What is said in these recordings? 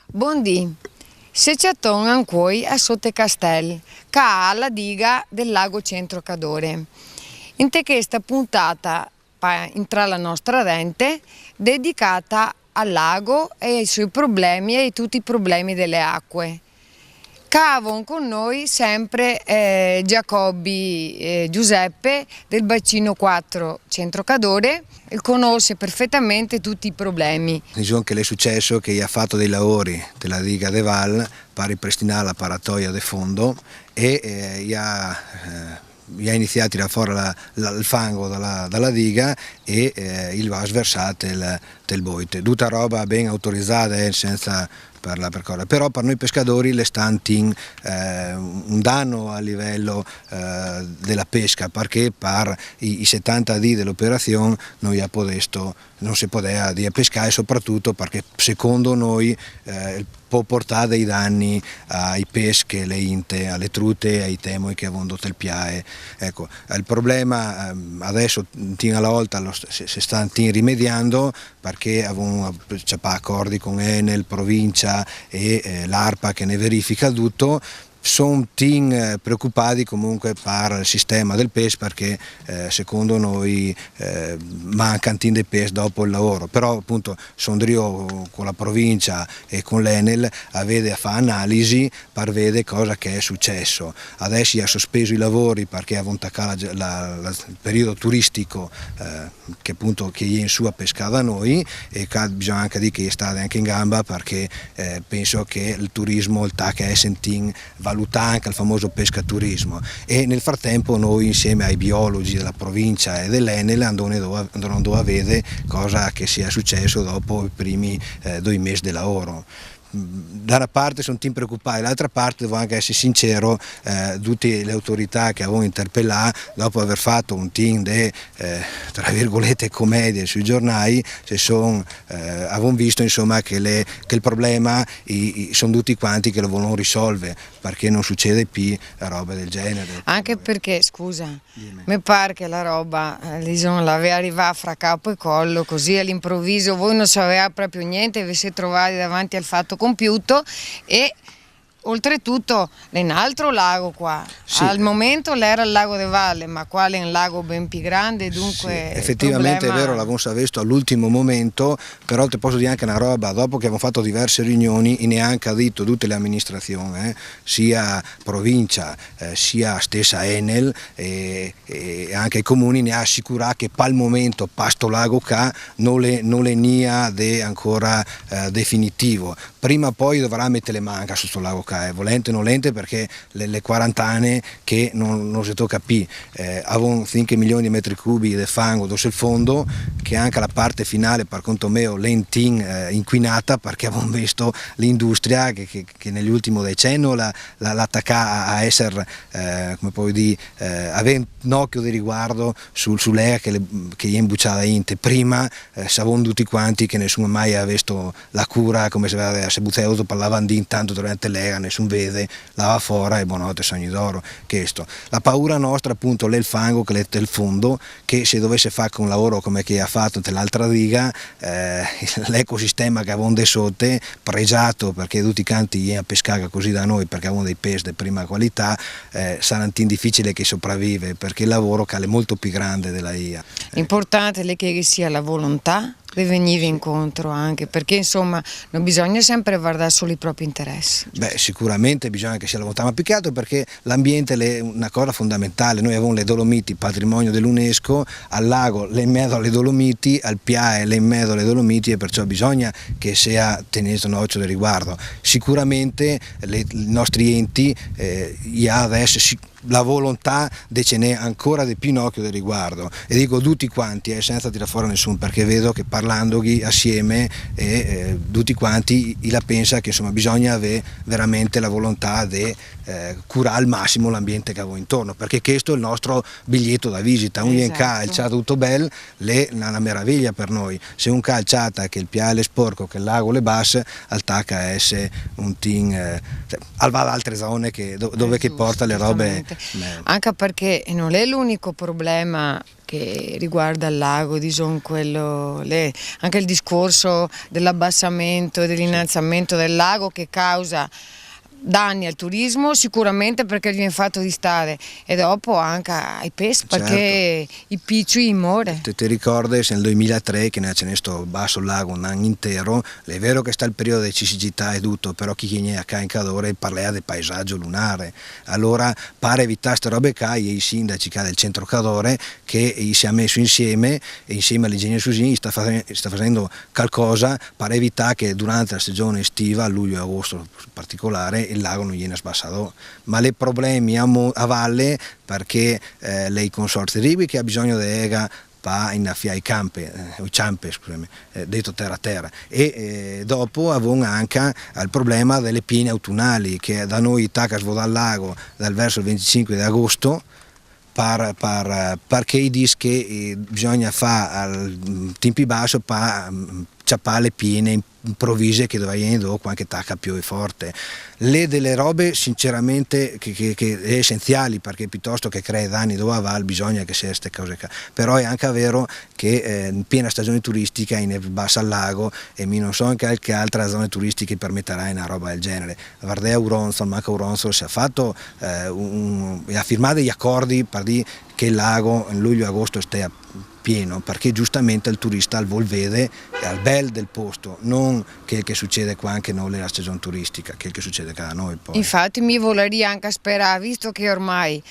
Buondì, se c'è anche a Sottecastel, che ha la diga del lago Centro Cadore. In questa puntata entra la nostra rente dedicata al lago e ai suoi problemi e a tutti i problemi delle acque. Cavon con noi sempre Giacobbi Giuseppe del bacino 4 Centro Cadore e conosce perfettamente tutti i problemi. Diciamo che è successo che ha fatto dei lavori della diga de Val per ripristinare la paratoia del fondo e ha iniziato a tirare fuori il fango dalla diga e il va sversato il boite. Tutta roba ben autorizzata senza però per noi pescatori le stanti un danno a livello della pesca perché per i 70 di dell'operazione non si poteva pescare, soprattutto perché secondo noi può portare dei danni ai pesci, alle inte, alle trute, ai temoi che avevano il piae. Ecco, il problema adesso alla volta si sta rimediando perché avevano accordi con Enel, provincia e l'ARPA che ne verifica tutto. Sono preoccupati comunque per il sistema del PES perché secondo noi manca un team di PES dopo il lavoro, però appunto sono io con la provincia e con l'Enel a fare analisi per vedere cosa che è successo. Adesso ha sospeso i lavori perché avevano attaccato il periodo turistico che appunto che è in su a pescare da noi e bisogna anche dire che è stato anche in gamba perché penso che il turismo, il TAC è valutare anche il famoso pescaturismo e nel frattempo noi insieme ai biologi della provincia e dell'Enel andremo a vedere cosa che sia successo dopo i primi 2 mesi di lavoro. Da una parte sono preoccupati, dall'altra parte devo anche essere sincero, tutte le autorità che avevano interpellato dopo aver fatto un team di tra virgolette commedie sui giornali avevano visto insomma che il problema sono tutti quanti che lo vogliono risolvere perché non succede più roba del genere. Anche perché, scusa, mi pare che la roba l'aveva arrivata fra capo e collo così all'improvviso, voi non sapevate proprio niente, vi siete trovati davanti al fatto compiuto e oltretutto è un altro lago qua, sì. Al momento era il lago de Valle, ma qua è un lago ben più grande, dunque sì, effettivamente è vero, l'avevamo visto all'ultimo momento, però ti posso dire anche una roba, dopo che abbiamo fatto diverse riunioni e neanche ha detto tutte le amministrazioni, sia provincia sia stessa Enel e anche i comuni ne ha assicurato che per il momento pasto lago qua non le nia ancora definitivo, prima o poi dovrà mettere le manca su questo lago qua. Volente o non volente perché le 40 anni che non si tocca più, avevano 5 milioni di metri cubi di fango sul fondo che anche la parte finale per conto mio l'entin inquinata perché avevamo visto l'industria che nell'ultimo decennio l'attacca a essere come puoi dire avere un occhio di riguardo sull'era che è imbucciata inte prima sapevano tutti quanti che nessuno mai aveva visto la cura come se aveva buttato per lavandin tanto durante l'era nessuno vede, lava fuori e buonanotte sogni d'oro. La paura nostra appunto è il fango che è il fondo che se dovesse fare un lavoro come che ha fatto nell'altra diga l'ecosistema che avevamo di sotto pregiato perché tutti i canti viene a pescare così da noi perché avevamo dei pesci di prima qualità sarà difficile che sopravvive perché il lavoro che è molto più grande della IA. L'importante è che sia la volontà di venire incontro anche perché insomma non bisogna sempre guardare solo i propri interessi. Beh, sicuramente bisogna che sia la volontà, ma più che altro perché l'ambiente è una cosa fondamentale. Noi avevamo le Dolomiti, patrimonio dell'UNESCO, al lago le in mezzo alle Dolomiti, al Piae le in mezzo alle Dolomiti e perciò bisogna che sia tenuto un occhio di riguardo. Sicuramente i nostri enti adesso la volontà di ce n'è ancora di più in occhio di riguardo e dico tutti quanti senza tirare fuori nessuno perché vedo che parlandogli assieme tutti quanti la pensa che insomma bisogna avere veramente la volontà di curare al massimo l'ambiente che avevo intorno perché questo è il nostro biglietto da visita, un calciato tutto bello è una meraviglia per noi, se un calciata che il piale è sporco, che il lago le basse al tacca essere un team al va ad altre zone dove che porta le robe assolutamente, anche perché non è l'unico problema che riguarda il lago, diciamo, anche il discorso dell'abbassamento e dell'innalzamento del lago che causa danni al turismo sicuramente perché viene fatto di stare e dopo anche ai pesci perché i piccioli muore. Ti ricordi nel 2003 che ce n'è sto basso lago un anno intero, è vero che sta il periodo di siccità e tutto, però chi viene a Cadore parla del paesaggio lunare, allora pare evitare queste robe qua e i sindaci del centro Cadore che si è messo insieme e insieme all'ingegnere Susini sta facendo qualcosa per evitare che durante la stagione estiva, a luglio e agosto in particolare, il lago non viene sbassato, ma le problemi a valle perché lei consorzi ribi che ha bisogno di ega per innaffiare i campi, scusami, detto terra a terra e dopo avevamo anche il problema delle piene autunnali che da noi tacca svuota al lago dal verso il 25 di agosto perché i dice che bisogna fare al tempi basso per ciappare le piene improvvise che doveva dopo anche tacca più forte. Le delle robe sinceramente che è essenziali perché piuttosto che crea danni dove va bisogna che sia queste cose qua. Però è anche vero che in piena stagione turistica in bassa al lago e mi non so anche che altra zone turistiche permetterà una roba del genere. Vardea Uronzol, manca Uronzol si è fatto ha firmato degli accordi per dire che il lago in luglio e agosto stia pieno perché giustamente il turista al vol vede al bel del posto, non che succede qua anche non nella stagione turistica, che succede qua da noi poi. Infatti mi voleria anche sperare, visto che ormai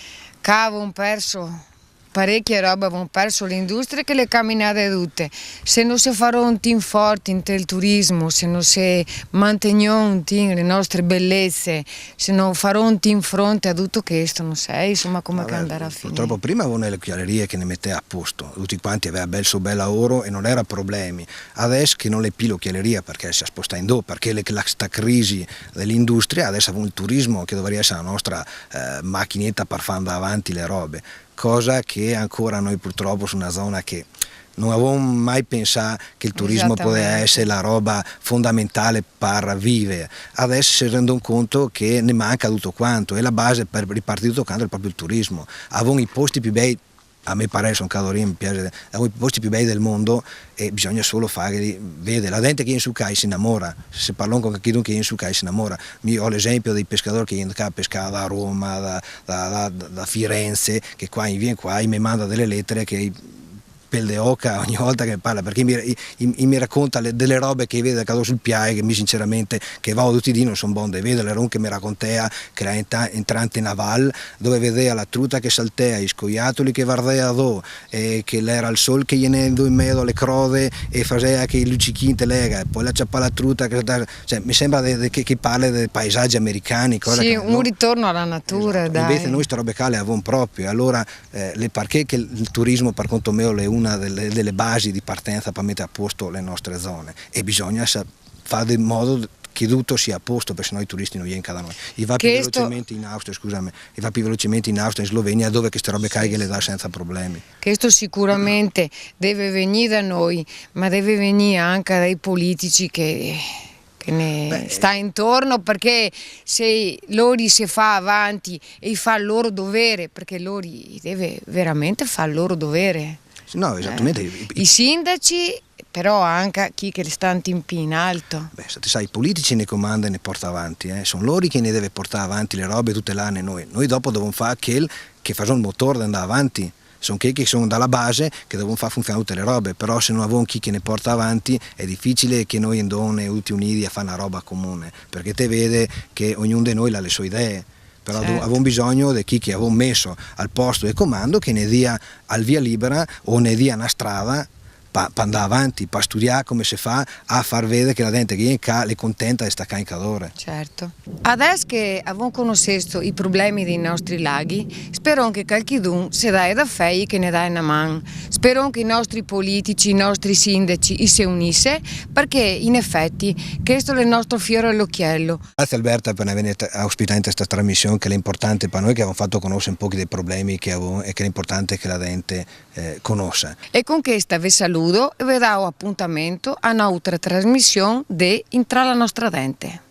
avevano perso parecchie robe, avevano perso l'industria che le camminate tutte, se non si farà un team forte in il turismo, se non si manteniamo un team le nostre bellezze, se non farà un team fronte a tutto questo, non sai, insomma come andare a finire. Purtroppo prima avevano le chiarerie che ne metteva a posto, tutti quanti aveva bel so bella oro e non era problemi, adesso che non le pilo chiareria perché si sposta in do, perché questa crisi dell'industria, adesso abbiamo il turismo che dovrebbe essere la nostra macchinetta per fare andare avanti le robe. Cosa che ancora noi purtroppo su una zona che non avevo mai pensato che il turismo poteva essere la roba fondamentale per vivere. Adesso si rendono conto che ne manca tutto quanto e la base per ripartire tutto quanto è proprio il turismo. Avevano i posti più bei, a me pare sono Cadore, mi piace, avevano i posti più bei del mondo e bisogna solo fare, vede, la gente che viene su Cai si innamora, se parlo con chi viene su Cai si innamora. Io ho l'esempio dei pescatori che viene a pescare da Roma, da Firenze, che qua viene qua e mi manda delle lettere che pel de oca ogni volta che mi parla perché mi racconta delle robe che vede caduto sul piai che mi sinceramente che va tutti i giorni non sono buone da vedere, le che mi raccontea che era entrante in Naval dove vedeva la truta che saltea, i scoiattoli che vardea do e che l'era il sol che gliene in mezzo alle crode e faceva che i luccichini te lega e poi la ciappa la truta cioè, mi sembra che parla dei paesaggi americani sì, un ritorno alla natura, esatto. Invece noi queste robe le avevamo proprio allora perché che il turismo per conto mio è una delle basi di partenza per mettere a posto le nostre zone e bisogna fare in modo che tutto sia a posto perché sennò i turisti non vengono da noi. Va più velocemente in Austria, scusami, va più velocemente in Austria, in Slovenia dove queste robe che le dà senza problemi. Questo sicuramente deve venire da noi, ma deve venire anche dai politici che ne sta intorno perché se loro si fa avanti e fa il loro dovere perché loro deve veramente fare il loro dovere. No, esattamente. I sindaci, però anche chi che sta in alto. Beh, sai, i politici ne comandano e ne portano avanti, sono loro che ne deve portare avanti le robe tutte l'anno noi. Noi dopo dobbiamo fare quel che fa il motore di andare avanti. Sono quelli che sono dalla base che devono far funzionare tutte le robe, però se non abbiamo chi che ne porta avanti è difficile che noi andone tutti uniti a fare una roba comune, perché te vede che ognuno di noi ha le sue idee. Però avevamo bisogno di chi che avevamo messo al posto del comando che ne dia al via libera o ne dia una strada per andare avanti, per studiare come si fa a far vedere che la gente che viene qua è contenta di stare in Cadore. Certo. Adesso che abbiamo conosciuto i problemi dei nostri laghi, spero che qualcuno si dà da fare che ne dà una mano. Spero che i nostri politici, i nostri sindaci si unissero perché in effetti questo è il nostro fiore all'occhiello. Grazie Alberta per aver ospitato in questa trasmissione che è importante per noi che abbiamo fatto conoscere un po' dei problemi che abbiamo e che è importante che la gente conosca. E con questa vi saluto e vi do appuntamento a un'altra trasmissione di Intra la nostra dente.